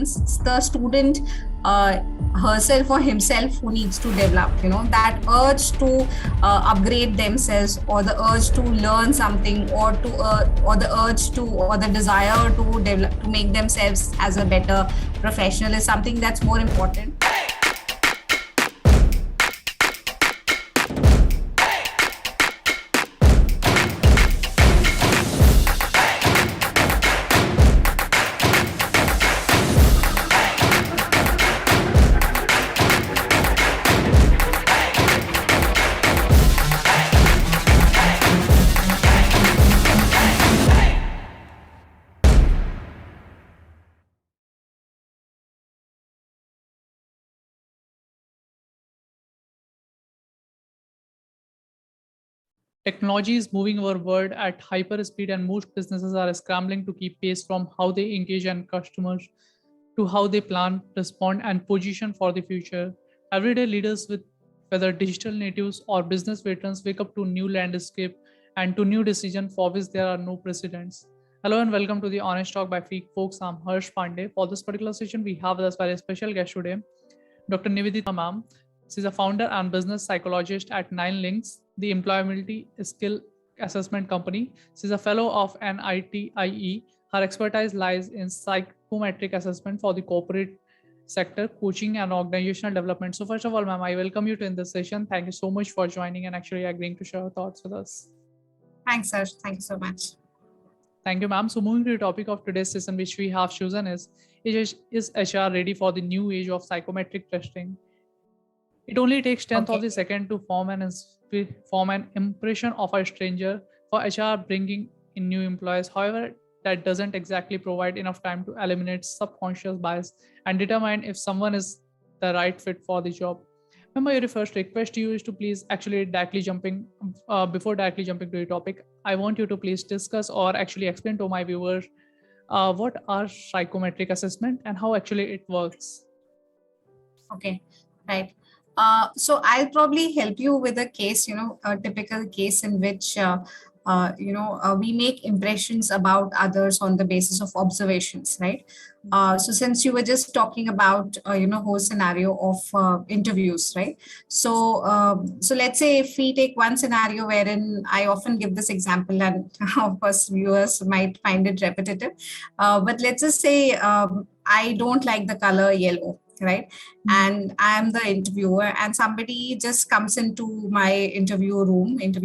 students. It's the student herself or himself who needs to develop, that urge to upgrade themselves, or the urge to learn something, or the desire to develop, to make themselves as a better professional is something that's more important. Technology is moving our world at hyper speed, and most businesses are scrambling to keep pace, from how they engage and customers to how they plan, respond, and position for the future. Everyday leaders, with whether digital natives or business veterans, wake up to new landscape and to new decision for which there are no precedents. Hello and welcome to the Honest Talk by Freak Folks. I'm Harsh Pandey. For this particular session, we have with us very special guest today, Dr. Nivedita ma'am. She's a founder and business psychologist at Nine Links, the employability skill assessment company. She's a fellow of NITIE. Her expertise lies in psychometric assessment for the corporate sector, coaching, and organizational development. So first of all, ma'am, I welcome you to in this session. Thank you so much for joining and actually agreeing to share your thoughts with us. Thanks, Harsh. Thank you so much. Thank you, ma'am. So moving to the topic of today's session, which we have chosen is HR ready for the new age of psychometric testing? It only takes 10th of the second to form an impression of a stranger for HR bringing in new employees. However, that doesn't exactly provide enough time to eliminate subconscious bias and determine if someone is the right fit for the job. Remember, your first request to you is to please actually before directly jumping to the topic, I want you to please discuss or actually explain to my viewers what are psychometric assessment and how actually it works. Okay, right. So I'll probably help you with a case, a typical case in which, we make impressions about others on the basis of observations, right? So since you were just talking about, whole scenario of interviews, right? So let's say if we take one scenario wherein I often give this example, and of course viewers might find it repetitive, but let's just say I don't like the color yellow, right? And I'm the interviewer, and somebody just comes into my interview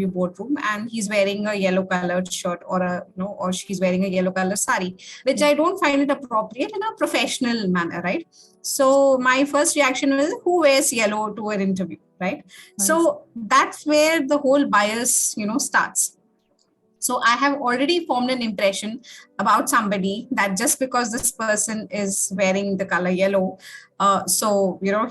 boardroom, and he's wearing a yellow colored shirt, or she's wearing a yellow colored sari, which I don't find it appropriate in a professional manner, right? So my first reaction is, who wears yellow to an interview, right? Nice. So that's where the whole bias, starts. So I have already formed an impression about somebody that just because this person is wearing the color yellow,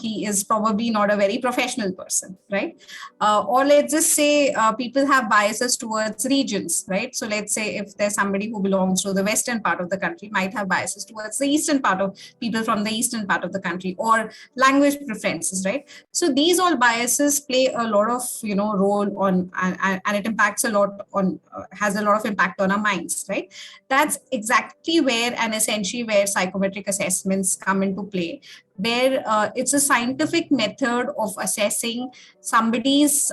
he is probably not a very professional person, right? Or let's just say people have biases towards regions, right? So let's say if there's somebody who belongs to the western part of the country, might have biases towards the eastern part of people from the eastern part of the country, or language preferences, right? So these all biases play a lot of, role on, and it impacts a lot on, has a lot of impact on our minds, right? That's exactly where, and essentially where, psychometric assessments come into play, where it's a scientific method of assessing somebody's,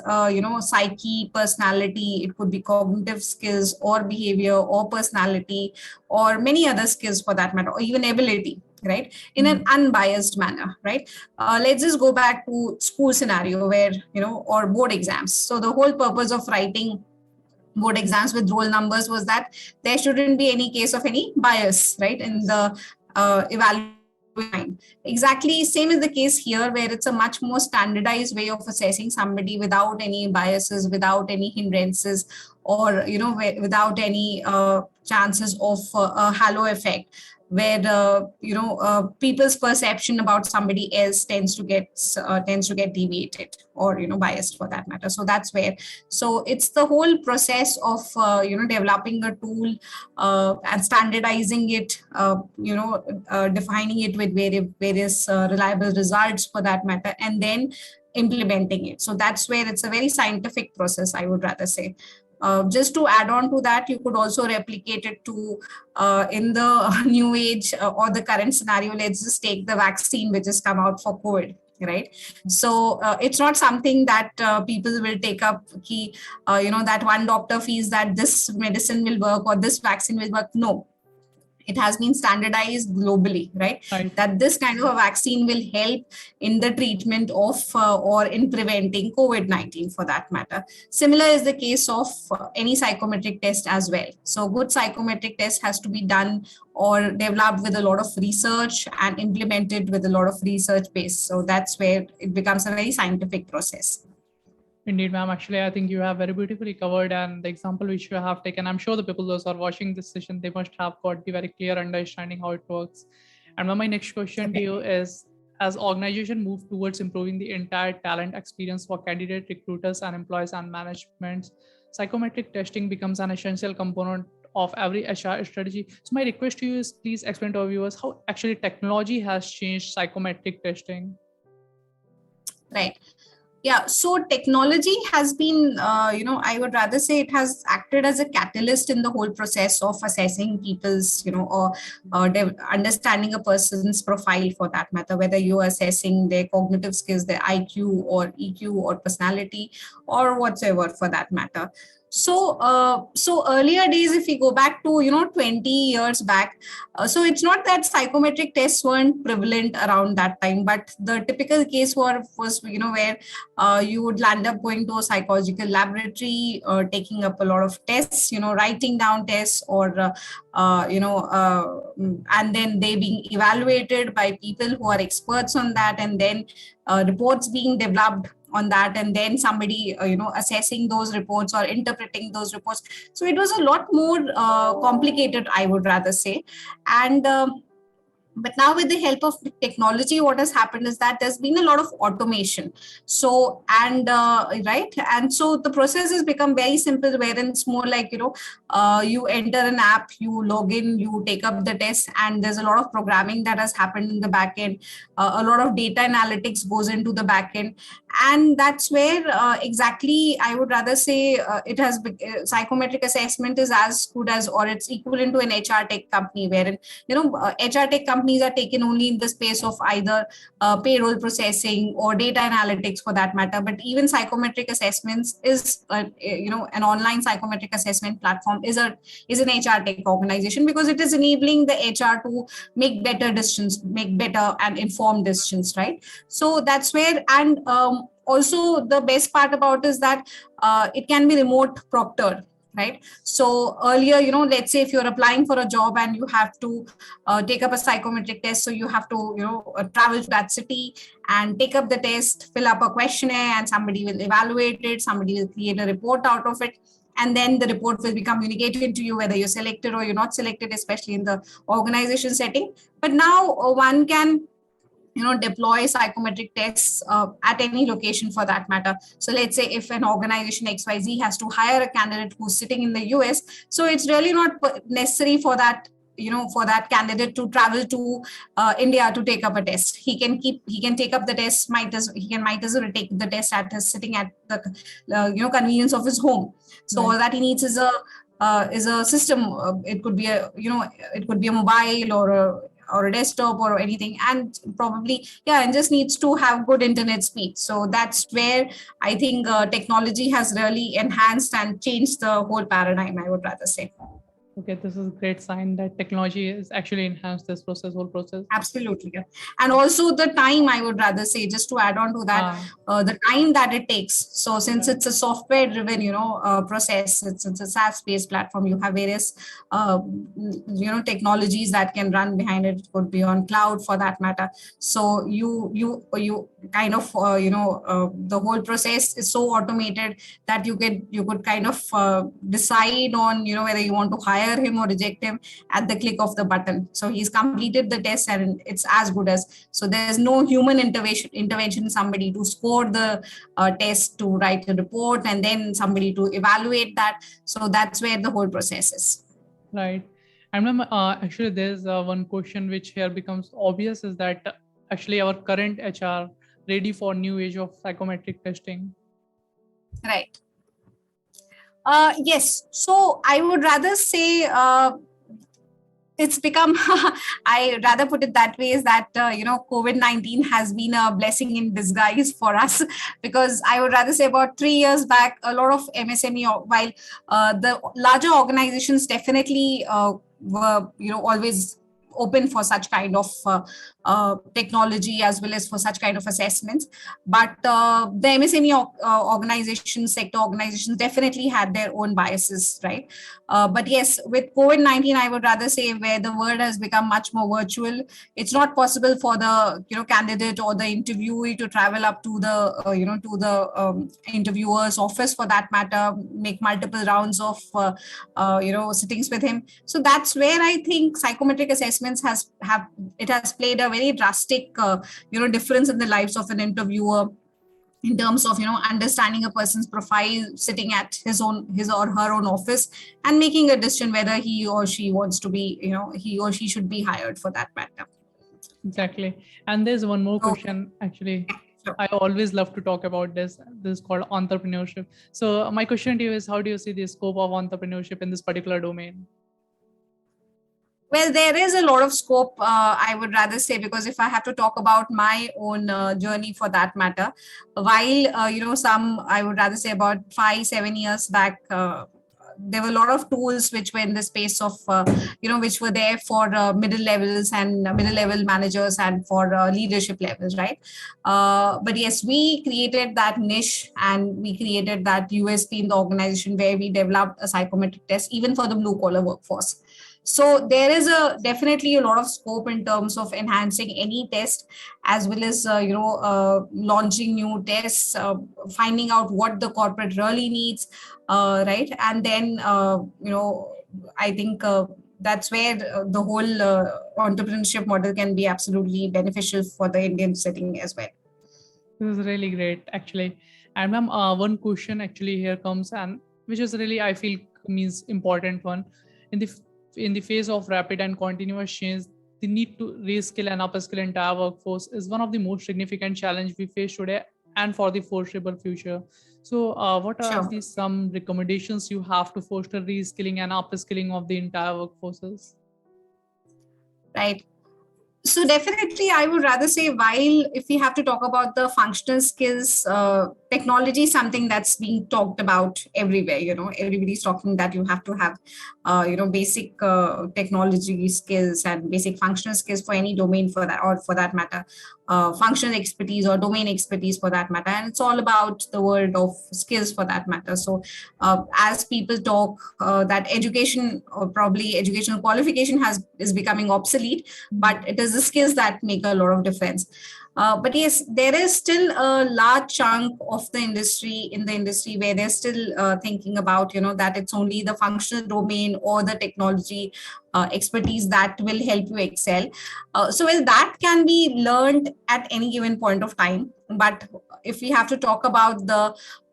psyche, personality. It could be cognitive skills or behavior or personality or many other skills for that matter, or even ability, right? In an unbiased manner, right? Let's just go back to school scenario where, or board exams. So the whole purpose of writing board exams with roll numbers was that there shouldn't be any case of any bias, right, in the evaluation. Exactly same is the case here, where it's a much more standardized way of assessing somebody without any biases, without any hindrances, or without any chances of a halo effect, where people's perception about somebody else tends to get deviated, or biased for that matter. So that's where, so it's the whole process of developing a tool and standardizing it, defining it with various reliable results for that matter, and then implementing it. So that's where it's a very scientific process, I would rather say. Just to add on to that, you could also replicate it to in the new age or the current scenario. Let's just take the vaccine which has come out for COVID, right? So it's not something that people will take up key, that one doctor feels that this medicine will work or this vaccine will work. No, it has been standardized globally, right? Right. That this kind of a vaccine will help in the treatment of or in preventing COVID-19 for that matter. Similar is the case of any psychometric test as well. So good psychometric test has to be done or developed with a lot of research and implemented with a lot of research base. So that's where it becomes a very scientific process. Indeed, ma'am. Actually, I think you have very beautifully covered, and the example which you have taken, I'm sure the people those are watching this session, they must have got the very clear understanding how it works. And ma'am, my next question to you is, as organization move towards improving the entire talent experience for candidate recruiters and employees and management, psychometric testing becomes an essential component of every HR strategy. So my request to you is, please explain to our viewers how actually technology has changed psychometric testing. Right. Yeah, so technology has been, I would rather say it has acted as a catalyst in the whole process of assessing people's, or understanding a person's profile for that matter, whether you're assessing their cognitive skills, their IQ or EQ or personality or whatsoever for that matter. So earlier days, if we go back to 20 years back, so it's not that psychometric tests weren't prevalent around that time, but the typical case was where you would land up going to a psychological laboratory, taking up a lot of tests, writing down tests, or and then they being evaluated by people who are experts on that, and then reports being developed on that, and then somebody assessing those reports or interpreting those reports. So it was a lot more complicated, I would rather say. And but now with the help of technology, what has happened is that there's been a lot of automation. So right, and so the process has become very simple, wherein it's more like you enter an app, you log in, you take up the test, and there's a lot of programming that has happened in the back end. A lot of data analytics goes into the back end, and that's where exactly I would rather say it has psychometric assessment is as good as, or it's equivalent to an HR tech company, wherein HR tech companies are taken only in the space of either payroll processing or data analytics for that matter. But even psychometric assessments is an online psychometric assessment platform is an HR tech organization, because it is enabling the HR to make better decisions, make better and informed decisions, right? So that's where, and also the best part about is that it can be remote proctored, right? So earlier, let's say if you're applying for a job and you have to take up a psychometric test, so you have to travel to that city and take up the test, fill up a questionnaire, and somebody will evaluate it, somebody will create a report out of it, and then the report will be communicated to you whether you're selected or you're not selected, especially in the organization setting. But now one can deploy psychometric tests at any location for that matter. So let's say if an organization XYZ has to hire a candidate who's sitting in the US, so it's really not necessary for that for that candidate to travel to India to take up a test. He can take up the test, might as well take the test at his sitting at the convenience of his home. So all that he needs is a system. It could be a mobile or a desktop or anything, and probably and just needs to have good internet speed. So that's where I think technology has really enhanced and changed the whole paradigm, I would rather say. Okay, this is a great sign that technology has actually enhanced this whole process. Absolutely. And also the time, I would rather say, just to add on to that, the time that it takes. So since it's a software driven, process, it's a SaaS based platform, you have various, technologies that can run behind it. It could be on cloud for that matter. So you kind of, the whole process is so automated that you could kind of decide on, whether you want to hire him or reject him at the click of the button. So he's completed the test and it's as good as. So there's no human intervention, somebody to score the test, to write a report, and then somebody to evaluate that. So that's where the whole process is. Right. And ma'am, actually there's one question which here becomes obvious, is that actually our current HR ready for new age of psychometric testing? Right. Yes. So I would rather say it's become, I rather put it that way, is that, COVID-19 has been a blessing in disguise for us, because I would rather say about 3 years back, a lot of MSME, while the larger organizations definitely were, always open for such kind of technology, as well as for such kind of assessments. But the MSME organizations, sector organizations definitely had their own biases, right? But yes, with COVID-19, I would rather say, where the world has become much more virtual, it's not possible for the candidate or the interviewee to travel up to the interviewer's office, for that matter, make multiple rounds of sittings with him. So that's where I think psychometric assessments has played a very drastic difference in the lives of an interviewer, in terms of understanding a person's profile, sitting at his or her own office, and making a decision whether he or she wants to be, he or she should be hired, for that matter. Exactly. And there's one more So, question, actually. sure. I always love to talk about this. This is called entrepreneurship. So my question to you is, how do you see the scope of entrepreneurship in this particular domain? Well, there is a lot of scope, I would rather say, because if I have to talk about my own journey, for that matter, while, I would rather say about 5-7 years back, there were a lot of tools which were in the space of, which were there for middle levels and middle level managers, and for leadership levels, right? But yes, we created that niche, and we created that USP in the organization, where we developed a psychometric test even for the blue collar workforce. So there is definitely a lot of scope in terms of enhancing any test, as well as launching new tests, finding out what the corporate really needs, right? And then I think that's where the whole entrepreneurship model can be absolutely beneficial for the Indian setting as well. This is really great, actually. And ma'am, one question actually here comes, and which is really, I feel, means important one. In the in the face of rapid and continuous change, the need to reskill and upskill entire workforce is one of the most significant challenge we face today and for the foreseeable future. So, what are Sure. the some recommendations you have to foster reskilling and upskilling of the entire workforces? Right. So definitely, I would rather say, while if we have to talk about the functional skills, technology is something that's being talked about everywhere. Everybody's talking that you have to have, basic technology skills and basic functional skills for any domain, for that, or for that matter, functional expertise or domain expertise, for that matter. And it's all about the world of skills, for that matter. So as people talk, that education, or probably educational qualification, is becoming obsolete, but it is the skills that make a lot of difference. But yes, there is still a large chunk of the industry where they're still thinking about, that it's only the functional domain or the technology expertise that will help you excel. So well, that can be learned at any given point of time. But if we have to talk about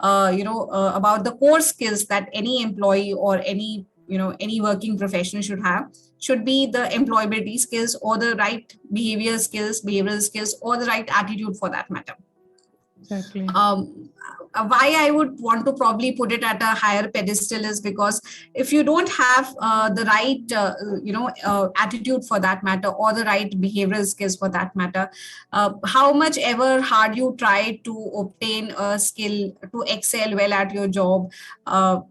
about the core skills that any employee or any working professional should be the employability skills, or the right behavioral skills, or the right attitude, for that matter. Exactly. Why I would want to probably put it at a higher pedestal is because if you don't have the right attitude, for that matter, or the right behavioral skills, for that matter, how much ever hard you try to obtain a skill to excel well at your job,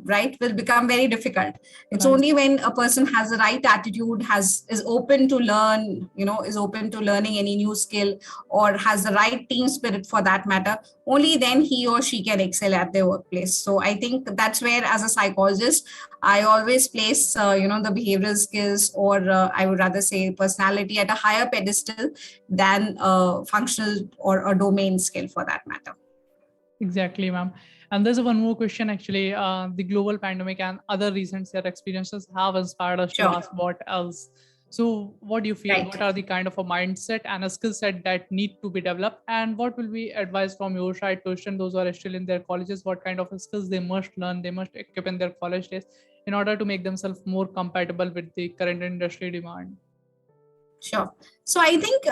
right, will become very difficult. It's Right. only when a person has the right attitude, is open to learn, is open to learning any new skill, or has the right team spirit, for that matter, only then he or she can excel at their workplace. So I think that's where, as a psychologist, I always place the behavioral skills, or I would rather say personality, at a higher pedestal than functional or a domain skill, for that matter. Exactly, ma'am. And there's one more question, actually. The global pandemic and other recent set experiences have inspired us to Sure. ask what else. So, what do you feel? Right. What are the kind of a mindset and a skill set that need to be developed? And what will be advice from your side to students, those who are still in their colleges? What kind of skills they must learn, they must equip in their college days in order to make themselves more compatible with the current industry demand? Sure. So I think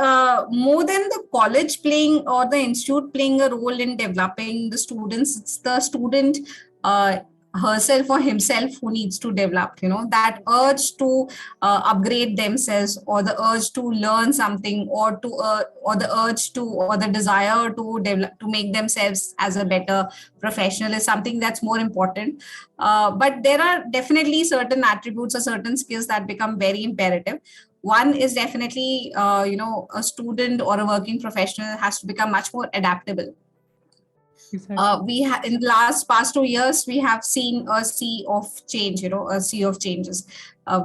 more than the college playing or the institute playing a role in developing the students, it's the student herself or himself who needs to develop, that urge to upgrade themselves, or the urge to learn something, or the urge to, or the desire to develop, to make themselves as a better professional, is something that's more important. But there are definitely certain attributes or certain skills that become very imperative. One is definitely, a student or a working professional has to become much more adaptable. Exactly. In the past 2 years, we have seen a sea of change, a sea of changes.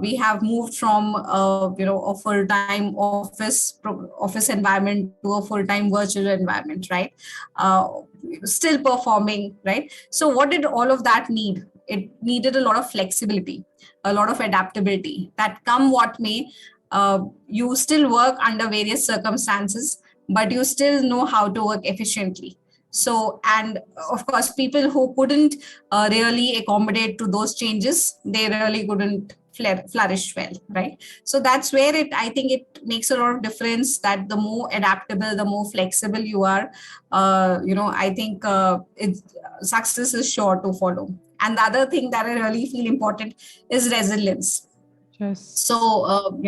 We have moved from, a full-time office environment to a full-time virtual environment, right? Still performing, right? So what did all of that need? It needed a lot of flexibility, a lot of adaptability, that come what may, you still work under various circumstances, but you still know how to work efficiently. So, and of course, people who couldn't really accommodate to those changes, they really couldn't flourish well, right? So that's where I think it makes a lot of difference, that the more adaptable, the more flexible you are, I think success is sure to follow. And the other thing that I really feel important is resilience. Yes. So,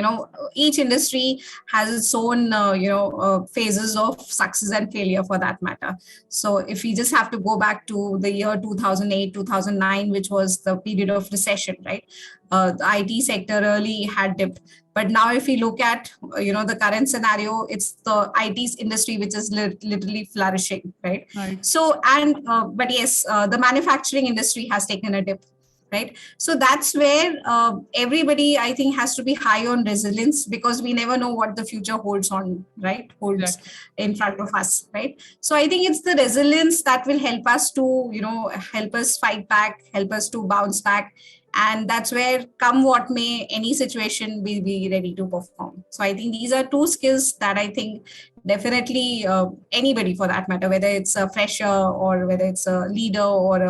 each industry has its own, phases of success and failure, for that matter. So if we just have to go back to the year 2008, 2009, which was the period of recession, right? The IT sector really had dipped. But now if we look at, the current scenario, it's the IT industry which is literally flourishing, right? Right. So, but yes, the manufacturing industry has taken a dip, right? So that's where everybody, I think, has to be high on resilience, because we never know what the future holds holds Exactly. in front of us, right? So I think it's the resilience that will help us to, help us fight back, help us to bounce back. And that's where, come what may, any situation, we'll be ready to perform. So I think these are two skills that I think definitely, anybody for that matter, whether it's a fresher or whether it's a leader, or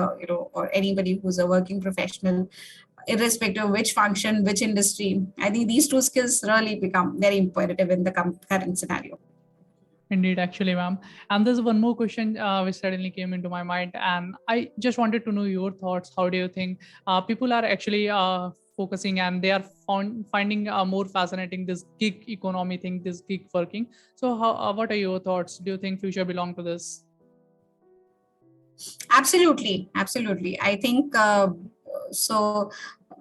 or anybody who's a working professional, irrespective of which function, which industry, I think these two skills really become very imperative in the current scenario. Indeed, actually, ma'am. And there's one more question which suddenly came into my mind, and I just wanted to know your thoughts. How do you think people are actually focusing, and they are finding more fascinating this gig economy thing, this gig working? So, what are your thoughts? Do you think future belong to this? Absolutely. I think, so.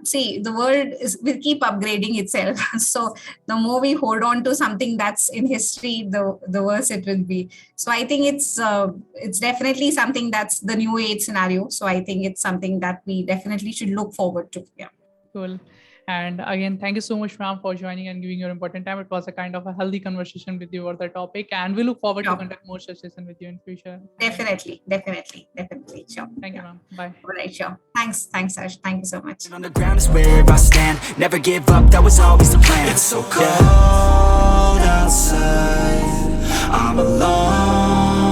See, the world will keep upgrading itself. So the more we hold on to something that's in history, the worse it will be. So I think it's definitely something that's the new age scenario. So I think it's something that we definitely should look forward to. Yeah. Cool. And again, thank you so much, ma'am, for joining and giving your important time. It was a kind of a healthy conversation with you over the topic, and we look forward to Sure. conduct more such sessions with you in future. And Definitely. Sure. thank you, Yeah. ma'am. Bye. All right, sure. Thanks, Ash. Thank you so much. On the ground is where I stand. Never give up, that was always the plan. It's so cold outside, I'm alone